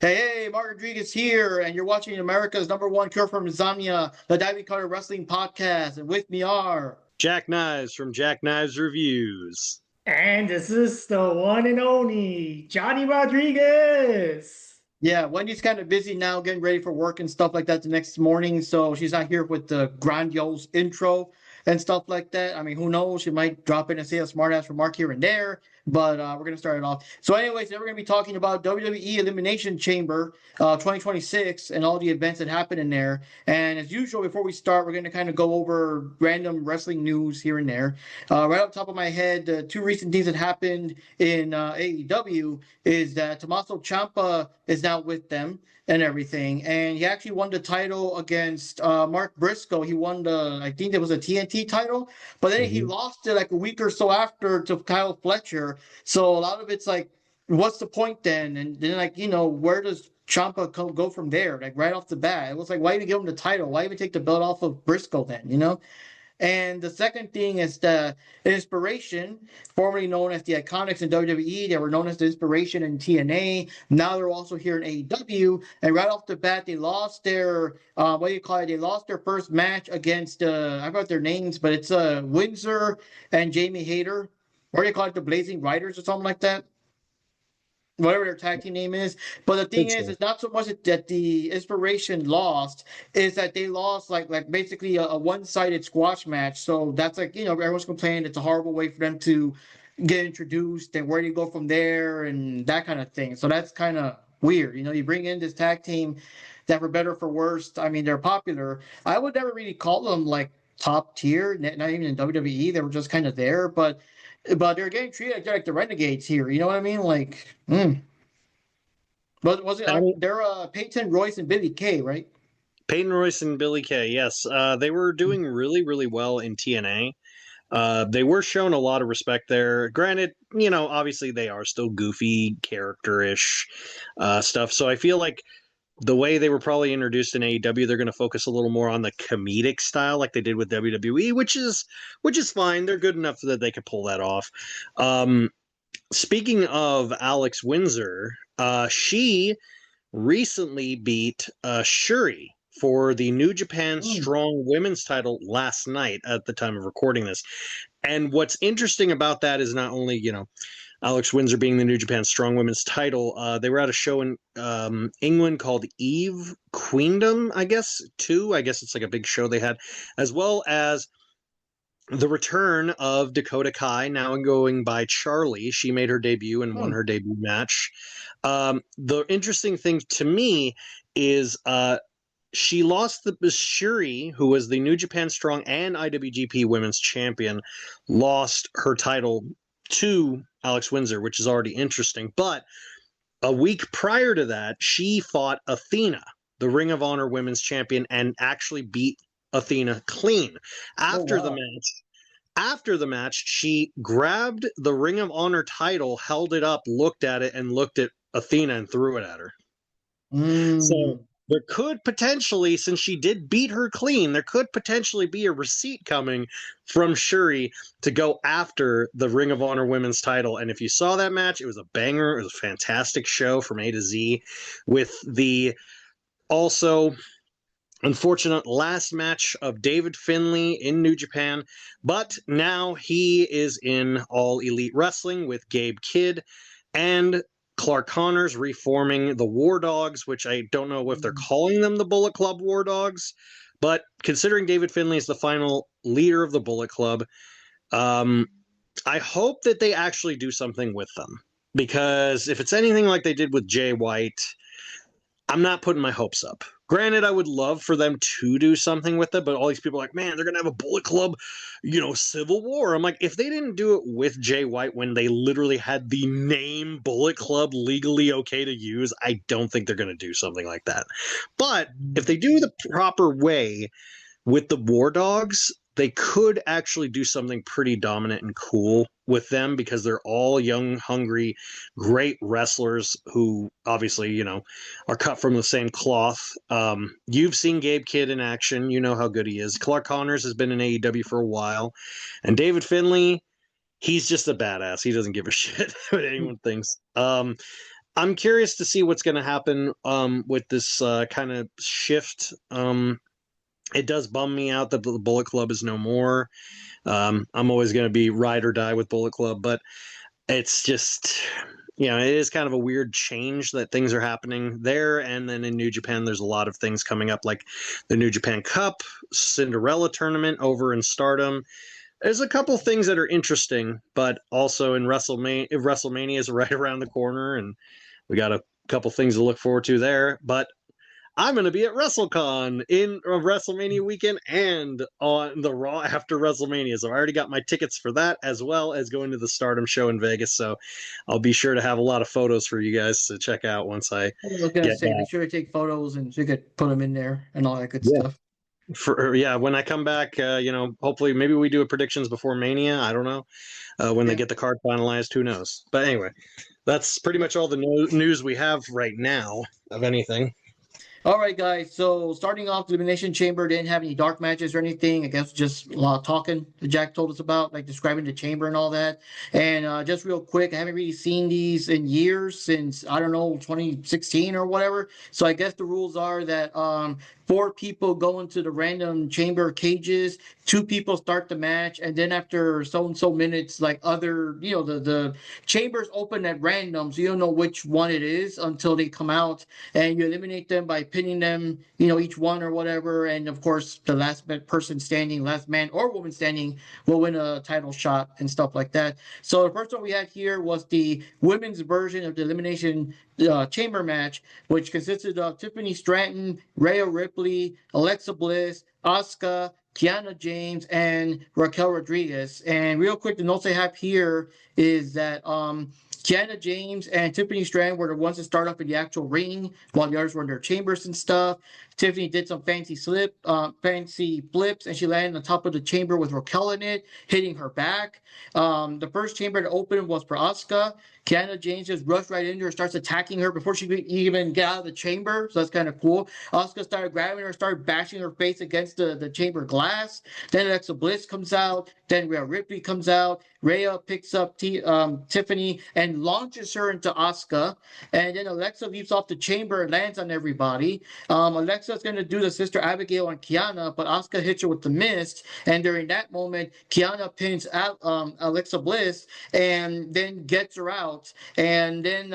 Hey, Mark Rodriguez here, and you're watching America's number one cure for insomnia, the Diving Cutter Wrestling Podcast. And with me are. Jack Knives from Jack Knives Reviews. And this is the one and only Johnny Rodriguez. Yeah, Wendy's kind of busy now getting ready for work and stuff like that the next morning, so she's not here with the grandiose intro and stuff like that. I mean, who knows? She might drop in and say a smart ass remark here and there, but we're going to start it off. So, anyways, today we're going to be talking about WWE Elimination Chamber 2026 and all the events that happen in there. And as usual, before we start, we're going to kind of go over random wrestling news here and there. Right off the top of my head, the two recent things that happened in AEW is that Tommaso Ciampa is now with them and everything, and he actually won the title against Mark Briscoe. He won I think it was a TNT title, but then he lost it like a week or so after to Kyle Fletcher. So a lot of it's like, what's the point then? And then where does Ciampa go from there? Like right off the bat, it was like, why even give him the title? Why even take the belt off of Briscoe then? And the second thing is the Inspiration, formerly known as the Iconics in WWE. They were known as the Inspiration in TNA. Now they're also here in AEW. And right off the bat, they lost their, They lost their first match against, I forgot their names, but it's Windsor and Jamie Hayter. Or they call it the Blazing Riders or something like that. Whatever their tag team name is. But the thing is, it's not so much that the Inspiration lost, is that they lost like basically a one-sided squash match. So that's everyone's complaining it's a horrible way for them to get introduced and where do you go from there and that kind of thing. So that's kind of weird. You bring in this tag team that for better or for worse, I mean, they're popular. I would never really call them like top tier, not even in WWE. They were just kind of there, but they're getting treated like the Renegades here. You know what I mean? Like, But was it? They're Peyton Royce and Billy Kay, right? Peyton Royce and Billy Kay, yes. They were doing really, really well in TNA. They were shown a lot of respect there. Granted, obviously they are still goofy, character-ish stuff. So I feel like the way they were probably introduced in AEW, they're going to focus a little more on the comedic style, like they did with WWE, which is fine. They're good enough that they could pull that off. Speaking of Alex Windsor, she recently beat Shuri for the New Japan Strong Women's title last night at the time of recording this. And what's interesting about that is not only, Alex Windsor being the New Japan Strong Women's title, they were at a show in England called Eve Queendom, I guess, too. I guess it's like a big show they had, as well as the return of Dakota Kai, now going by Charlie. She made her debut and won her debut match. The interesting thing to me is she lost the Shuri, who was the New Japan Strong and IWGP Women's Champion, lost her title to Alex Windsor, which is already interesting. But a week prior to that, she fought Athena, the Ring of Honor Women's Champion, and actually beat Athena clean. After the match, she grabbed the Ring of Honor title, held it up, looked at it, and looked at Athena and threw it at her. So there could potentially, since she did beat her clean, there could potentially be a receipt coming from Shuri to go after the Ring of Honor Women's title. And if you saw that match, it was a banger. It was a fantastic show from A to Z, with the also unfortunate last match of David Finlay in New Japan. But now he is in All Elite Wrestling with Gabe Kidd and Clark Connors, reforming the War Dogs, which I don't know if they're calling them the Bullet Club War Dogs, but considering David Finlay is the final leader of the Bullet Club, I hope that they actually do something with them, because if it's anything like they did with Jay White, I'm not putting my hopes up. Granted, I would love for them to do something with it, but all these people are like, man, they're going to have a Bullet Club, Civil War. I'm like, if they didn't do it with Jay White when they literally had the name Bullet Club legally okay to use, I don't think they're going to do something like that. But if they do the proper way with the War Dogs, they could actually do something pretty dominant and cool with them, because they're all young, hungry, great wrestlers who obviously, are cut from the same cloth. You've seen Gabe Kidd in action. You know how good he is. Clark Connors has been in AEW for a while. And David Finlay, he's just a badass. He doesn't give a shit what anyone thinks. I'm curious to see what's going to happen with this kind of shift. It does bum me out that the Bullet Club is no more. I'm always going to be ride or die with Bullet Club, but it's just, it is kind of a weird change that things are happening there. And then in New Japan, there's a lot of things coming up, like the New Japan Cup, Cinderella tournament over in Stardom. There's a couple things that are interesting, but also in WrestleMania is right around the corner, and we got a couple things to look forward to there. But I'm going to be at WrestleCon in WrestleMania weekend and on the Raw after WrestleMania. So I already got my tickets for that, as well as going to the Stardom show in Vegas. So I'll be sure to have a lot of photos for you guys to check out once I was gonna get say, back. be sure to take photos and so you could put them in there and all that good Yeah. stuff. When I come back, hopefully maybe we do a predictions before Mania. I don't know. When they get the card finalized, who knows? But anyway, that's pretty much all the news we have right now of anything. All right, guys. So starting off, the Elimination Chamber didn't have any dark matches or anything. I guess just a lot of talking that Jack told us about, like describing the chamber and all that. And just real quick, I haven't really seen these in years since, I don't know, 2016 or whatever. So I guess the rules are that 4 people go into the random chamber cages, 2 people start the match, and then after so and so minutes, like other, the chambers open at random, so you don't know which one it is until they come out, and you eliminate them by pinning them, each one or whatever. And of course, the last person standing, last man or woman standing, will win a title shot and stuff like that. So the first one we had here was the women's version of the Elimination Chamber match, which consisted of Tiffany Stratton, Rhea Ripley, Alexa Bliss, Asuka, Kiana James, and Raquel Rodriguez. And real quick, the notes I have here is that Kiana James and Tiffany Stratton were the ones that start up in the actual ring, while the others were in their chambers and stuff. Tiffany did some fancy flips, and she landed on top of the chamber with Raquel in it, hitting her back. The first chamber to open was for Asuka. Kiana James just rushed right into her, starts attacking her before she could even get out of the chamber. So that's kind of cool. Asuka started grabbing her, started bashing her face against the chamber glass. Then Alexa Bliss comes out. Then Rhea Ripley comes out. Rhea picks up Tiffany and launches her into Asuka. And then Alexa leaps off the chamber and lands on everybody. Alexa's going to do the Sister Abigail on Kiana, but Asuka hits her with the mist. And during that moment, Kiana pins Alexa Bliss and then gets her out. And then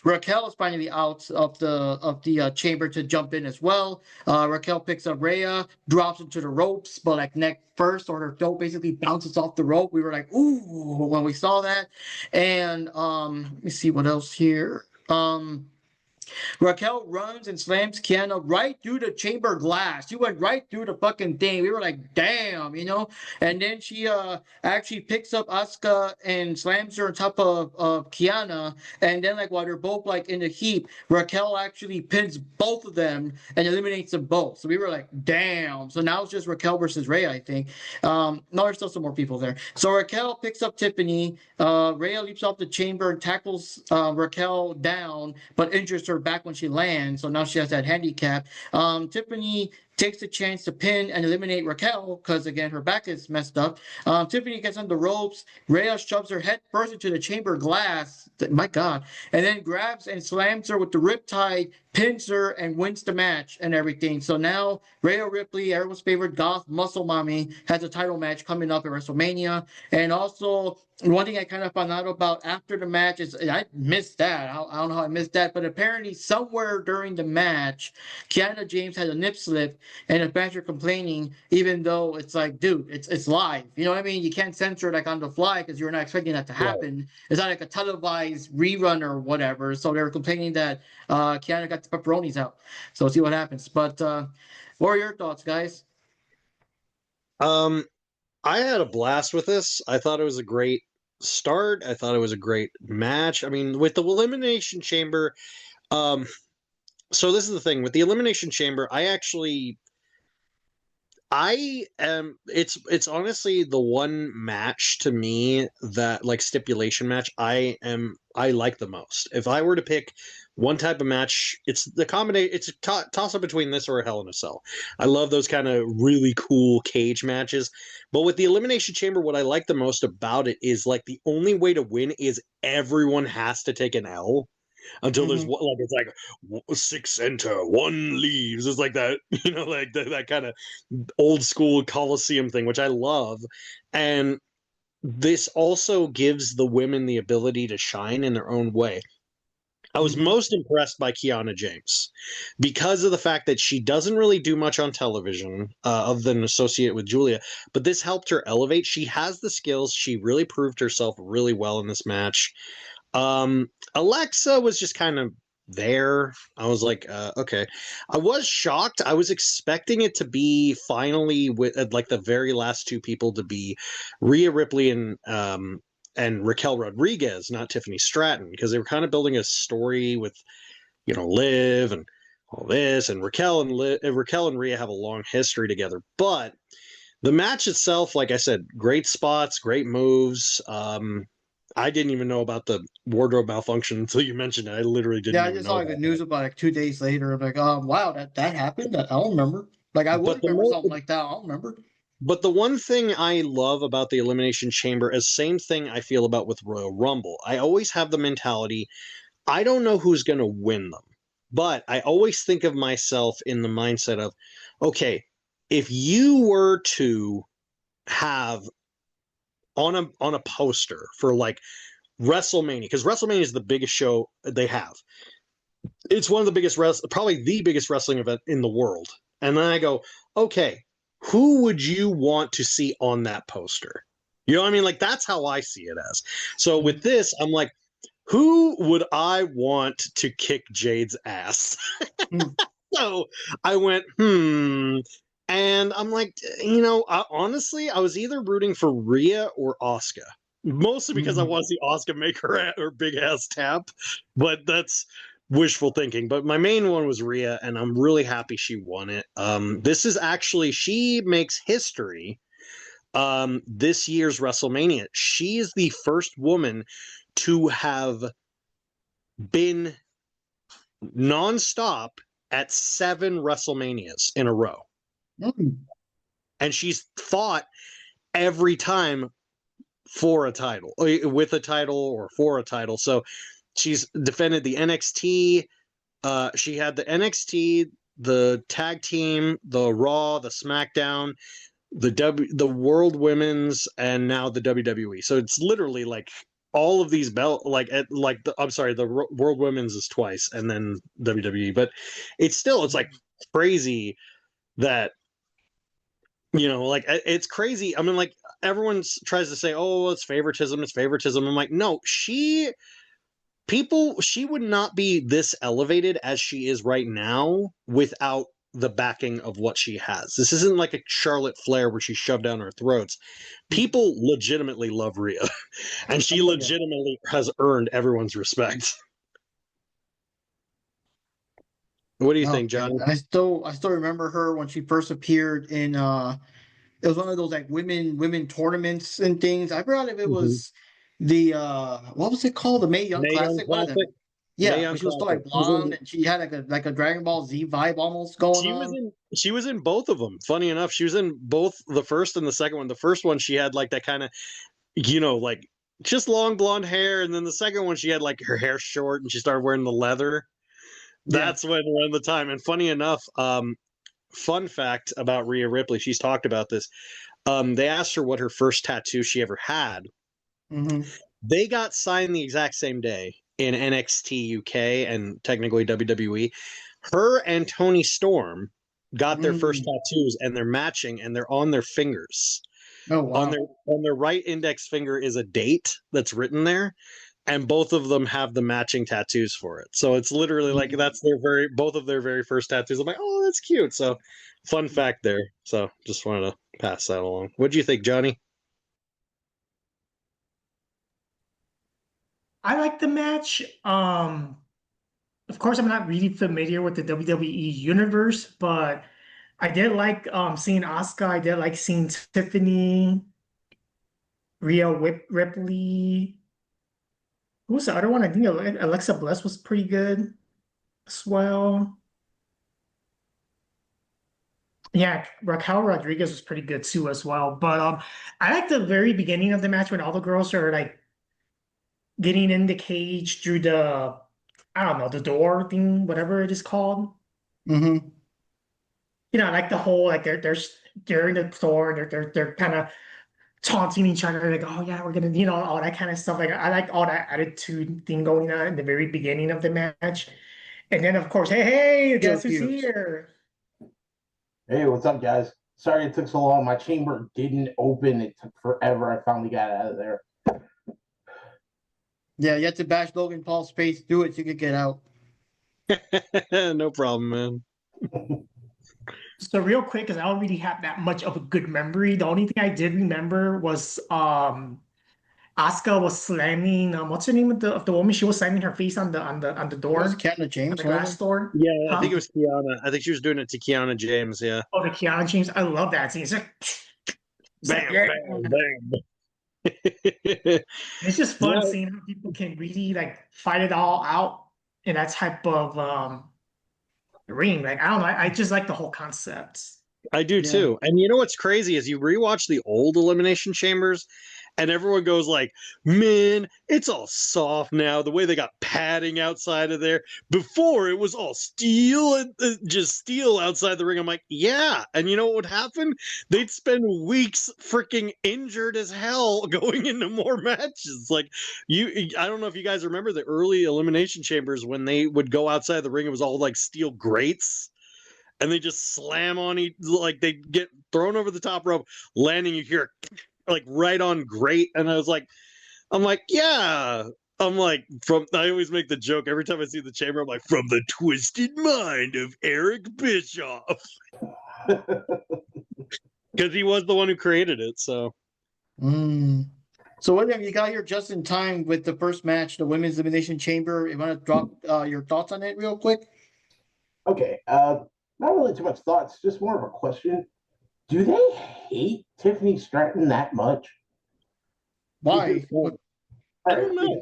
Raquel is finally out of the chamber to jump in as well. Raquel picks up Rhea, drops into the ropes, but like neck first, or her throat basically bounces off the rope. We were like, ooh, when we saw that. And let me see what else here. Raquel runs and slams Kiana right through the chamber glass. She went right through the fucking thing. We were like, damn, And then she actually picks up Asuka and slams her on top of Kiana. And then, like, while they're both like in the heap, Raquel actually pins both of them and eliminates them both. So we were like, damn. So now it's just Raquel versus Rhea, I think. No, there's still some more people there. So Raquel picks up Tiffany. Rhea leaps off the chamber and tackles Raquel down, but injures her back when she lands, so now she has that handicap. Tiffany takes the chance to pin and eliminate Raquel because, again, her back is messed up. Tiffany gets on the ropes. Rhea shoves her head first into the chamber glass. My God. And then grabs and slams her with the riptide, pins her, and wins the match and everything. So now Rhea Ripley, everyone's favorite goth muscle mommy, has a title match coming up at WrestleMania. And also, one thing I kind of found out about after the match is, I missed that. I don't know how I missed that, but apparently somewhere during the match, Kiana James had a nip slip, and the fans are complaining, even though it's like, dude, it's live. You know what I mean? You can't censor it like on the fly because you're not expecting that to happen. Right. It's not like a televised rerun or whatever. So they're complaining that Kiana got the pepperonis out. So we'll see what happens. But what are your thoughts, guys? I had a blast with this. I thought it was a great start. I thought it was a great match. I mean, with the Elimination Chamber, so this is the thing with the Elimination Chamber. It's honestly the one match to me that, like, stipulation match, I like the most. If I were to pick one type of match, it's the combination. It's a toss up between this or a Hell in a Cell. I love those kind of really cool cage matches. But with the Elimination Chamber, what I like the most about it is, like, the only way to win is everyone has to take an L. until there's like it's like 6 enter, 1 leaves. It's like that, like that kind of old school Coliseum thing, which I love. And this also gives the women the ability to shine in their own way. I was most impressed by Kiana James because of the fact that she doesn't really do much on television other than associate with Julia, but this helped her elevate. She has the skills. She really proved herself really well in this match. Alexa was just kind of there. I was like, okay. I was shocked. I was expecting it to be finally with like the very last 2 people to be Rhea Ripley and Raquel Rodriguez, not Tiffany Stratton, because they were kind of building a story with, Liv and all this, and Raquel and Rhea have a long history together. But the match itself, like I said, great spots, great moves. I didn't even know about the wardrobe malfunction until you mentioned it. I literally didn't. Yeah, I just saw like the news about like 2 days later. I'm like, wow, that happened. I don't remember. Like I would remember something like that. I don't remember. But the one thing I love about the Elimination Chamber is same thing I feel about with Royal Rumble. I always have the mentality, I don't know who's going to win them, but I always think of myself in the mindset of, okay, if you were to have on a poster for like WrestleMania, because WrestleMania is the biggest show they have. It's one of the biggest, probably the biggest wrestling event in the world. And then I go, okay, who would you want to see on that poster? You know what I mean? Like, that's how I see it as. So with this, I'm like, who would I want to kick Jade's ass? So I went, and I'm like, honestly, I was either rooting for Rhea or Asuka. Mostly because I want to see Asuka make her big ass tap, but that's wishful thinking. But my main one was Rhea, and I'm really happy she won it. This is actually, she makes history. This year's WrestleMania, she is the first woman to have been nonstop at 7 WrestleManias in a row. And she's fought every time for a title, with a title or for a title. So she's defended the NXT. She had the NXT, the tag team, the Raw, the SmackDown, the World Women's, and now the WWE. So it's literally like all of these the World Women's is twice, and then WWE. But it's like crazy that, it's crazy. I mean, like, everyone tries to say, oh, it's favoritism. I'm like, no, she would not be this elevated as she is right now without the backing of what she has. This isn't like a Charlotte Flair where she's shoved down our throats. People legitimately love Rhea, and she legitimately has earned everyone's respect. What do you think, John? I still remember her when she first appeared in it was one of those like women tournaments and things. I forgot if it was the what was it called? The Mae Young Classic. Yeah, she was still like blonde and she had like a Dragon Ball Z vibe almost going on. She was in both of them. Funny enough, she was in both the first and the second one. The first one she had like that kind of, like just long blonde hair, and then the second one she had like her hair short and she started wearing the leather. That's when around the time. And funny enough, fun fact about Rhea Ripley, she's talked about this. They asked her what her first tattoo she ever had. They got signed the exact same day in NXT UK and technically WWE. Her and Toni Storm got their first tattoos, and they're matching, and they're on their fingers. Oh wow! On their right index finger is a date that's written there, and both of them have the matching tattoos for it. So it's literally like that's both of their very first tattoos. I'm like, oh, that's cute. So fun fact there. So just wanted to pass that along. What do you think, Johnny? I like the match. Of course, I'm not really familiar with the WWE universe, but I did like seeing Asuka. I did like seeing Tiffany, Rhea Ripley. Who was the other one? I think Alexa Bliss was pretty good as well. Yeah, Raquel Rodriguez was pretty good too as well. But I like the very beginning of the match when all the girls are like getting in the cage through the I don't know, the door thing, whatever it is called. Mm-hmm. You know, like the whole like they're in the store, they're kind of taunting each other, like, oh yeah, we're gonna, all that kind of stuff. Like I like all that attitude thing going on in the very beginning of the match. And then of course, hey, So guess who's cute. here? Hey, what's up, guys? Sorry it took so long. My chamber didn't open. It took forever. I finally got out of there. Yeah, you have to bash Logan Paul's face through it so you could get out. No problem, man. So real quick, because I don't really have that much of a good memory. The only thing I did remember was Asuka was slamming what's the name of the woman? She was slamming her face on the It was door, Kiana on James, the wasn't glass it? door. Yeah, I Huh? think it was Kiana. I think she was doing it to Kiana James. Yeah. Oh, the Kiana James. I love that scene. It's like, Bam, yeah. bam, bam. It's just fun No, seeing how people can really like fight it all out in that type of ring. Like I don't know, I just like the whole concept. I do Yeah. too. And you know what's crazy is you rewatch the old Elimination Chambers, and everyone goes like, "Man, it's all soft now. The way they got padding outside of there. Before it was all steel and just steel outside the ring." I'm like, "Yeah." And you know what would happen? They'd spend weeks freaking injured as hell going into more matches. Like I don't know if you guys remember the early Elimination Chambers when they would go outside the ring. It was all like steel grates and they just slam on each, like they get thrown over the top rope, landing. You hear like right on grate, and I'm like, yeah. I'm like, I always make the joke every time I see the chamber. I'm like, from the twisted mind of Eric Bischoff, because he was the one who created it. So Mm. So William, you got here just in time with the first match, the Women's Elimination Chamber. You want to drop your thoughts on it real quick? Okay, not really too much thoughts, just more of a question. Do they hate Tiffany Stratton that much? Why? I don't know.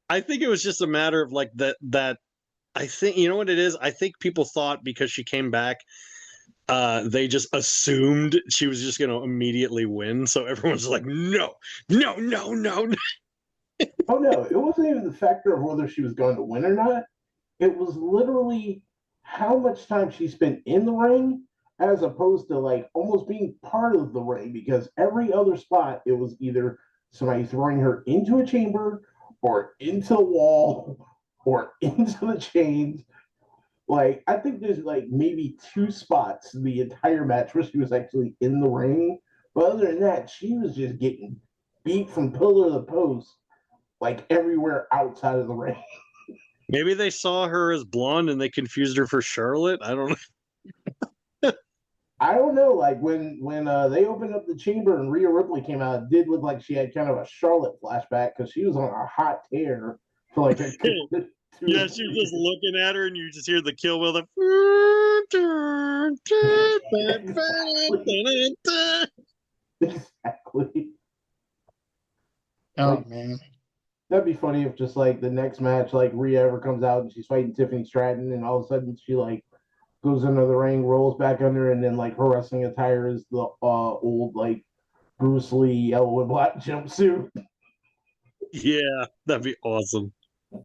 I think it was just a matter of like that. I think you know what it is. I think people thought because she came back, they just assumed she was just going to immediately win. So everyone's like, no, no, no, no, no. Oh no, it wasn't even the factor of whether she was going to win or not. It was literally how much time she spent in the ring as opposed to like almost being part of the ring, because every other spot it was either somebody throwing her into a chamber or into the wall or into the chains. Like I think there's like maybe two spots in the entire match where she was actually in the ring. But other than that, she was just getting beat from pillar to post, like everywhere outside of the ring. Maybe they saw her as blonde and they confused her for Charlotte. I don't know. I don't know. Like when they opened up the chamber and Rhea Ripley came out, it did look like she had kind of a Charlotte flashback because she was on a hot tear for like a good Yeah, she was just looking at her, and you just hear the kill wheel. Exactly. Oh Like, man. that'd be funny if just like the next match, like Rhea ever comes out and she's fighting Tiffany Stratton, and all of a sudden she like goes into the ring, rolls back under, and then like her wrestling attire is the old like Bruce Lee yellow and black jumpsuit. Yeah, that'd be awesome.